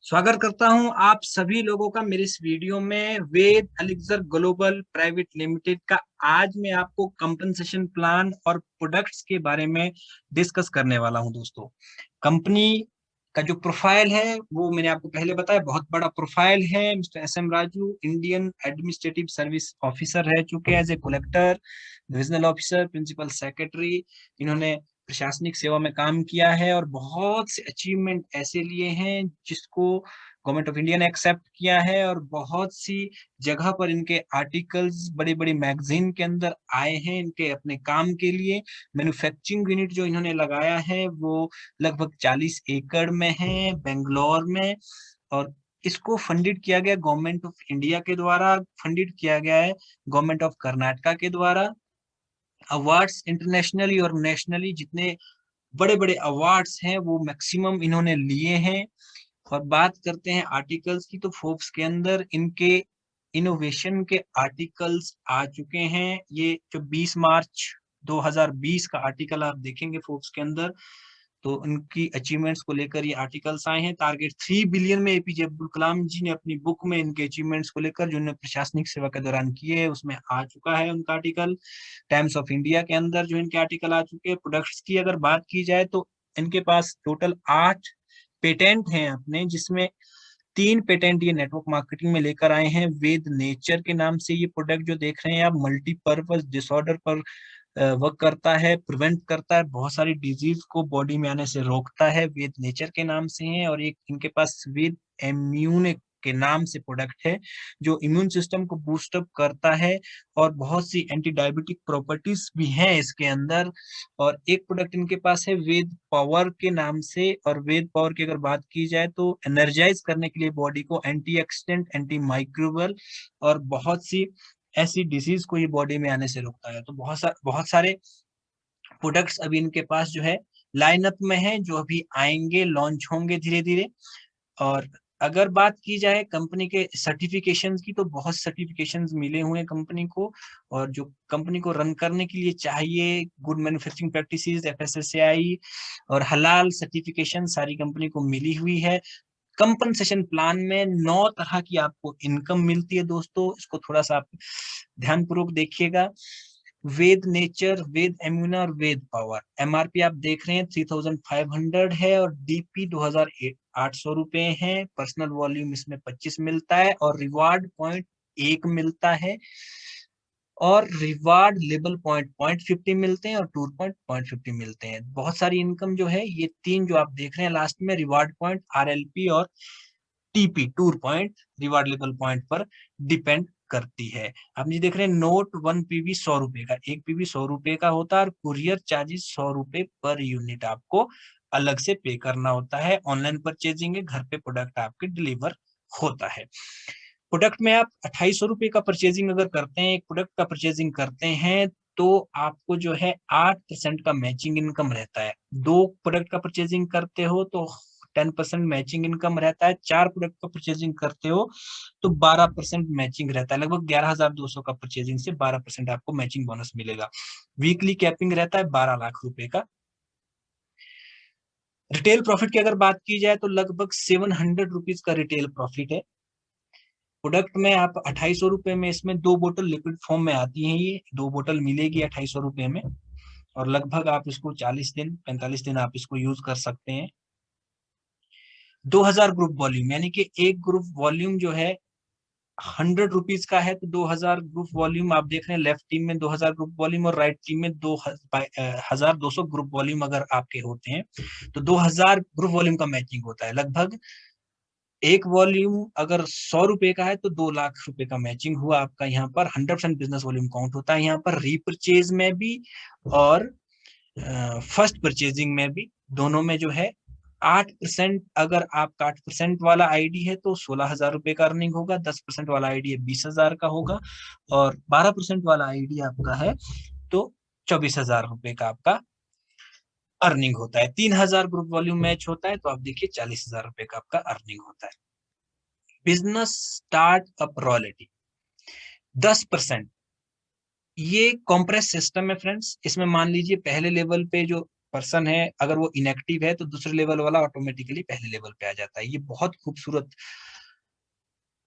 स्वागत करता हूं आप सभी लोगों का मेरे इस वीडियो में वेद एलिक्सर ग्लोबल प्राइवेट लिमिटेड का। आज मैं आपको कंपनसेशन प्लान और प्रोडक्ट्स के बारे में डिस्कस करने वाला हूं दोस्तों। कंपनी का जो प्रोफाइल है वो मैंने आपको पहले बताया, बहुत बड़ा प्रोफाइल है। Mister S M Raju Indian administrative service officer रह चुके हैं, as a collector, divisional officer, principal secretary. इन्होंने प्रशासनिक सेवा में काम किया है और बहुत से अचीवमेंट ऐसे लिए हैं जिसको गवर्नमेंट ऑफ इंडिया ने एक्सेप्ट किया है, और बहुत सी जगह पर इनके आर्टिकल्स बड़ी बड़ी मैगजीन के अंदर आए हैं इनके अपने काम के लिए। मैन्युफैक्चरिंग यूनिट जो इन्होंने लगाया है वो लगभग 40 एकड़ में है बेंगलोर में, और इसको फंडेड किया गया गवर्नमेंट ऑफ इंडिया के द्वारा, फंडेड किया गया है गवर्नमेंट ऑफ कर्नाटका के द्वारा। अवार्ड्स इंटरनेशनली और नेशनली जितने बड़े बड़े अवार्ड्स हैं वो मैक्सिमम इन्होंने लिए हैं। और बात करते हैं आर्टिकल्स की, तो फोर्ब्स के अंदर इनके इनोवेशन के आर्टिकल्स आ चुके हैं। ये जो 20 मार्च 2020 का आर्टिकल आप देखेंगे फोर्ब्स के अंदर, तो उनकी अचीवमेंट्स को लेकर ये आर्टिकल्स आए हैं। टारगेट 3 बिलियन में एपीजे अब्दुल कलाम जी ने अपनी बुक में इनके अचीवमेंट्स को लेकर जो उन्होंने प्रशासनिक सेवा के दौरान किए हैं उसमें आ चुका है उनका आर्टिकल। टाइम्स ऑफ इंडिया के अंदर जो इनके आर्टिकल आ चुके हैं। प्रोडक्ट्स की अगर बात की जाए तो इनके पास टोटल 8 पेटेंट हैं अपने, जिसमें 3 पेटेंट ये नेटवर्क मार्केटिंग में लेकर आए हैं। वेद नेचर के नाम से ये प्रोडक्ट जो देख रहे हैं आप, मल्टीपर्पज डिसऑर्डर पर वर्क करता है, प्रिवेंट करता है, बहुत सारी डिजीज को बॉडी में आने से रोकता है। वेद नेचर के नाम से है। और एक इनके पास वेद इम्यून के नाम से प्रोडक्ट है जो इम्यून सिस्टम को बूस्ट अप करता है, और बहुत सी एंटी डायबिटिक प्रॉपर्टीज भी हैं इसके अंदर। और एक प्रोडक्ट इनके पास है वेद पावर के नाम से, और वेद पावर की अगर बात की जाए तो एनर्जाइज करने के लिए बॉडी को, एंटी ऑक्सीडेंट, एंटी माइक्रोबियल और बहुत सी ऐसी डिजीज को ये बॉडी में आने से रोकता है। तो बहुत सारे प्रोडक्ट्स अभी इनके पास जो है लाइनअप में है, जो अभी आएंगे, लॉन्च होंगे धीरे धीरे। और अगर बात की जाए कंपनी के सर्टिफिकेशंस की, तो बहुत सर्टिफिकेशंस मिले हुए हैं कंपनी को। और जो कंपनी को रन करने के लिए चाहिए, गुड मैन्युफैक्चरिंग प्रैक्टिसेस, एफएसएसएआई और हलाल सर्टिफिकेशन सारी कंपनी को मिली हुई है। कंपनसेशन प्लान में 9 तरह की आपको इनकम मिलती है दोस्तों, इसको थोड़ा सा आप ध्यानपूर्वक देखिएगा। वेद नेचर, वेद इम्यूना और वेद पावर, एमआरपी आप देख रहे हैं 3500 है, और डीपी 2800 रुपए है। पर्सनल वॉल्यूम इसमें 25 मिलता है, और रिवार्ड पॉइंट 1 मिलता है, और रिवार्ड लेबल पॉइंट 0.50 मिलते हैं, और टूर पॉइंट 0.50 मिलते हैं। बहुत सारी इनकम जो है ये 3 जो आप देख रहे हैं लास्ट में, रिवार्ड पॉइंट, आरएलपी और TP, tour point, reward label point पर डिपेंड करती है। आप ये देख रहे हैं नोट 1 पीवी 100 रुपए का, एक पीवी 100 रुपए का होता है, और कुरियर चार्जेस 100 रुपए पर यूनिट आपको अलग से पे करना होता है। ऑनलाइन परचेजिंग है, घर पे प्रोडक्ट आपके डिलीवर होता है। प्रोडक्ट में आप 2800 रुपए का परचेजिंग अगर करते हैं, एक प्रोडक्ट का परचेजिंग करते हैं, तो आपको जो है 8% का मैचिंग इनकम रहता है। 2 प्रोडक्ट का परचेजिंग करते हो तो 10% मैचिंग इनकम रहता है। 4 प्रोडक्ट का परचेजिंग करते हो तो 12% मैचिंग रहता है। लगभग 11,200 का परचेजिंग से 12% आपको मैचिंग बोनस मिलेगा। वीकली कैपिंग रहता है 12 लाख रुपए का। रिटेल प्रॉफिट की अगर बात की जाए तो लगभग 700 रुपीज का रिटेल प्रॉफिट है। प्रोडक्ट में आप 2800 रुपए में, इसमें 2 बोतल लिक्विड फॉर्म में आती हैं, ये 2 बोतल मिलेगी 2800 रुपए में, और लगभग आप इसको 40 दिन 45 दिन आप इसको यूज कर सकते हैं। 2000 ग्रुप वॉल्यूम, यानी कि एक ग्रुप वॉल्यूम जो है 100 रुपीज का है, तो 2000 ग्रुप वॉल्यूम आप देख रहे हैं। लेफ्ट टीम में 2000 ग्रुप वॉल्यूम और राइट टीम में 2200 ग्रुप वॉल्यूम अगर आपके होते हैं तो 2000 ग्रुप वॉल्यूम का मैचिंग होता है। लगभग एक वॉल्यूम अगर 100 रुपए का है तो 2 लाख रुपए का मैचिंग हुआ आपका। यहाँ पर 100% बिजनेस वॉल्यूम काउंट होता है यहाँ पर, रीपरचेज में भी और फर्स्ट परचेजिंग में भी, दोनों में जो है 8%। अगर आपका 8% वाला आईडी है तो 16,000 रुपए का अर्निंग होगा, 10% वाला आईडी है 20,000 का होगा, और 12% वाला आईडी आपका है तो 24,000 रुपए का आपका अर्निंग होता है। 3,000 ग्रुप वॉल्यूम मैच होता है तो आप देखिए 40,000 रुपए का आपका अर्निंग होता है। बिजनेस स्टार्टअप रॉयल्टी 10%, ये कॉम्प्रेस सिस्टम है फ्रेंड्स। इसमें मान लीजिए पहले लेवल पे जो पर्सन है, अगर वो इनएक्टिव है तो दूसरे लेवल वाला ऑटोमेटिकली पहले लेवल पे आ जाता है। ये बहुत खूबसूरत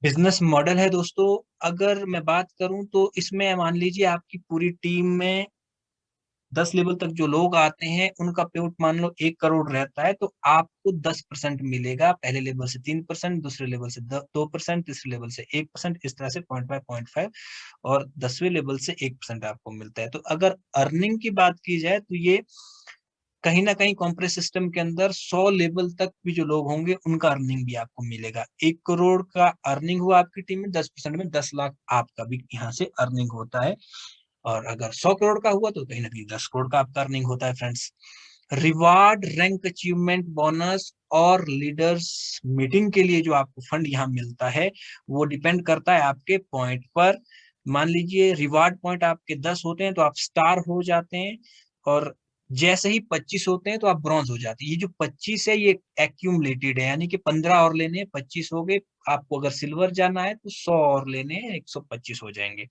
बिजनेस मॉडल है दोस्तों। अगर मैं बात करूं तो इसमें मान लीजिए आपकी पूरी टीम में 10 लेवल तक जो लोग आते हैं उनका पेआउट मान लो 1 करोड़ रहता है, तो आपको 10% मिलेगा। पहले लेवल से 3%, दूसरे लेवल से 2%, तीसरे लेवल से 1%, इस तरह से 0.5 और 10वें लेवल से 1% आपको मिलता है। तो अगर अर्निंग की बात की जाए तो ये कहीं ना कहीं कॉम्प्रेस सिस्टम के अंदर 100 लेवल तक भी जो लोग होंगे उनका अर्निंग भी आपको मिलेगा। 1 करोड़ का अर्निंग हुआ आपकी टीम में, 10% में 10 लाख आपका भी यहाँ से अर्निंग होता है। और अगर 100 करोड़ का हुआ तो कहीं ना कहीं 10 करोड़ का आपका अर्निंग होता है friends. Reward, rank achievement bonus और लीडर्स मीटिंग के लिए जो आपको फंड यहाँ मिलता है वो डिपेंड करता है आपके पॉइंट पर। मान लीजिए रिवार्ड पॉइंट आपके 10 होते हैं तो आप स्टार हो जाते हैं, और जैसे ही 25 होते हैं तो आप ब्रॉन्ज हो जाते हैं। ये जो 25 है ये एक्यूमुलेटेड है, यानी कि 15 और लेने हैं, 25 हो गए। आपको अगर सिल्वर जाना है तो 100 और लेने हैं, 125 हो जाएंगे।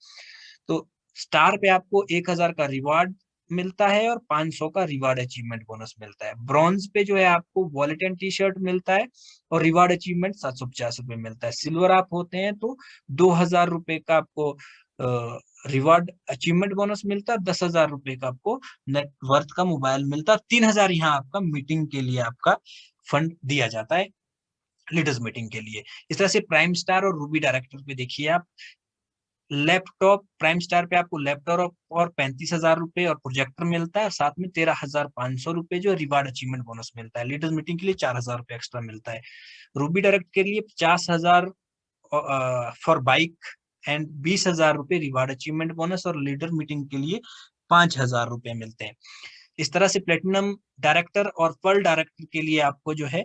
तो स्टार पे आपको 1000 का रिवार्ड मिलता है और 500 का रिवार्ड अचीवमेंट बोनस मिलता है। ब्रॉन्ज पे जो है आपको वॉलेट एंड टी शर्ट मिलता है और रिवार्ड अचीवमेंट 750 रुपये मिलता है। सिल्वर आप होते हैं तो 2000 रुपये का आपको रिवार्ड अचीवमेंट बोनस मिलता है, 10,000 रुपये का आपको नेटवर्थ का मोबाइल मिलता है, 3000 यहाँ आपका मीटिंग के लिए आपका फंड दिया जाता है, लीडर्स मीटिंग के लिए। इस तरह से प्राइम स्टार और रूबी डायरेक्टर पे देखिए आप, लैपटॉप प्राइम स्टार पे आपको लैपटॉप और 35,000 रुपये और प्रोजेक्टर मिलता है, और साथ में 13,500 रुपये जो रिवार्ड अचीवमेंट बोनस मिलता है। लीडर्स मीटिंग के लिए 4,000 रुपये एक्स्ट्रा मिलता है। रूबी डायरेक्ट के लिए 50,000 फॉर बाइक एंड 20,000 रुपये रिवार्ड अचीवमेंट बोनस, और लीडर मीटिंग के लिए 5,000 रुपये मिलते हैं। इस तरह से प्लेटिनम डायरेक्टर और पर्ल डायरेक्टर के लिए आपको जो है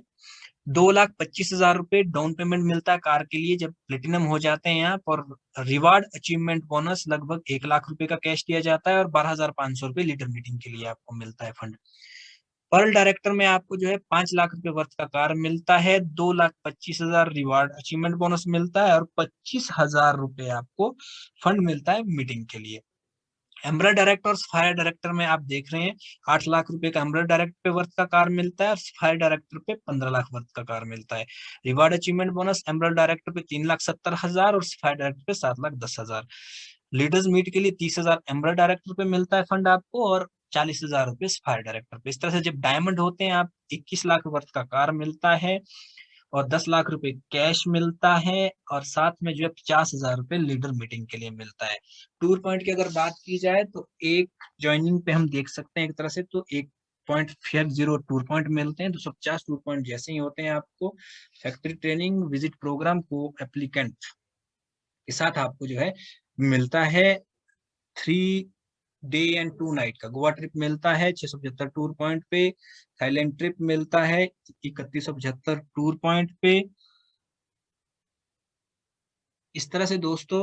2,25,000 रुपये डाउन पेमेंट मिलता है कार के लिए जब प्लेटिनम हो जाते हैं यहाँ पर। रिवार्ड अचीवमेंट बोनस लगभग 1 लाख रुपए का कैश दिया जाता है, और 12,500 रुपये लीडर मीटिंग के लिए आपको मिलता है फंड। पर्ल डायरेक्टर में आपको जो है 5 लाख रुपए वर्थ का कार मिलता है, 2,25,000 रिवार्ड अचीवमेंट बोनस मिलता है, और 25,000 रुपये आपको फंड मिलता है मीटिंग के लिए। एम्बरर डायरेक्टर और फायर डायरेक्टर में आप देख रहे हैं 8 लाख रुपए का एम्बरर डायरेक्टर पे वर्थ का कार मिलता है, और फायर डायरेक्टर पे 15 लाख वर्थ का कार मिलता है। रिवार्ड अचीवमेंट बोनस एम्बरर डायरेक्टर पे 3,70,000 और फायर डायरेक्टर पे 7,10,000। लीडर्स मीट के लिए 30,000 एम्बरर डायरेक्टर पे मिलता है फंड आपको, और 40,000 रुपये फायर डायरेक्टर पे। इस तरह से जब डायमंड होते हैं आप 21 लाख वर्थ का कार मिलता है, और 10 लाख रुपए कैश मिलता है, और साथ में जो है 50,000 रुपये लीडर मीटिंग के लिए मिलता है। टूर पॉइंट की अगर बात की जाए तो एक ज्वाइनिंग पे हम देख सकते हैं एक तरह से तो 1.50 टूर पॉइंट मिलते हैं। 250 टूर पॉइंट जैसे ही होते हैं आपको फैक्ट्री ट्रेनिंग विजिट प्रोग्राम को एप्लीकेंट के साथ आपको जो है मिलता है 3 डे एंड 2 नाइट का गोवा ट्रिप मिलता है 675 टूर पॉइंट पे। थाईलैंड ट्रिप मिलता है 3175 टूर पॉइंट पे। इस तरह से दोस्तों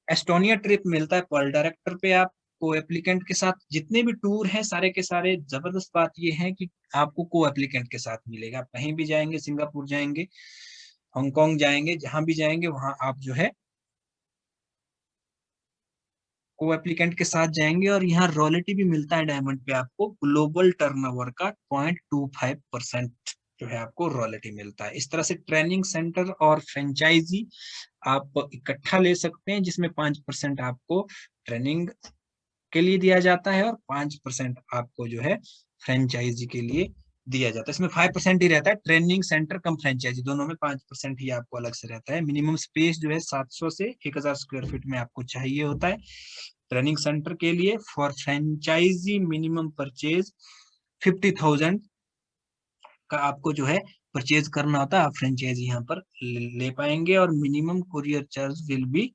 एस्टोनिया ट्रिप मिलता है पर डायरेक्टर पे आप को एप्लीकेंट के साथ। जितने भी टूर हैं सारे के सारे, जबरदस्त बात ये है कि आपको को एप्लीकेंट के साथ मिलेगा। आप कहीं भी जाएंगे, सिंगापुर जाएंगे, हांगकांग जाएंगे, जहां भी जाएंगे वहां आप जो है को एप्लीकेंट के साथ जाएंगे। और यहाँ रॉयल्टी भी मिलता है डायमंड पे आपको ग्लोबल टर्नओवर का 0.25% जो है आपको रॉयल्टी मिलता है। इस तरह से ट्रेनिंग सेंटर और फ्रेंचाइजी आप इकट्ठा ले सकते हैं, जिसमें 5% आपको ट्रेनिंग के लिए दिया जाता है और 5% आपको जो है फ्रेंचाइजी के लिए दिया जाता है। इसमें 5% ही रहता है, ट्रेनिंग सेंटर कम फ्रेंचाइजी दोनों में 5% ही आपको अलग से रहता है। मिनिमम स्पेस जो है 700 से 1000 स्क्वायर फीट में आपको चाहिए होता है ट्रेनिंग सेंटर के लिए। फॉर फ्रेंचाइजी मिनिमम परचेज 50,000 का आपको जो है परचेज करना होता है, आप फ्रेंचाइजी यहाँ पर ले पाएंगे। और minimum courier charge will be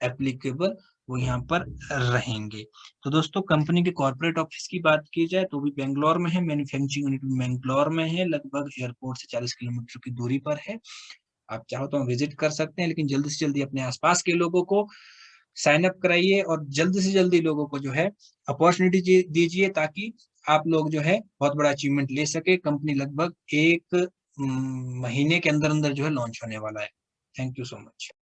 applicable, वो यहाँ पर रहेंगे। तो दोस्तों कंपनी के कॉर्पोरेट ऑफिस की बात की जाए तो भी बेंगलोर में है, मैन्युफैक्चरिंग यूनिट भी बेंगलोर में है, लगभग एयरपोर्ट से 40 किलोमीटर की दूरी पर है। आप चाहो तो विजिट कर सकते हैं, लेकिन जल्दी से जल्दी अपने आसपास के लोगों को साइन अप कराइए और जल्दी से जल्दी लोगों को जो है अपॉर्चुनिटी दीजिए, ताकि आप लोग जो है बहुत बड़ा अचीवमेंट ले सके। कंपनी लगभग एक महीने के अंदर अंदर जो है लॉन्च होने वाला है। Thank you so much.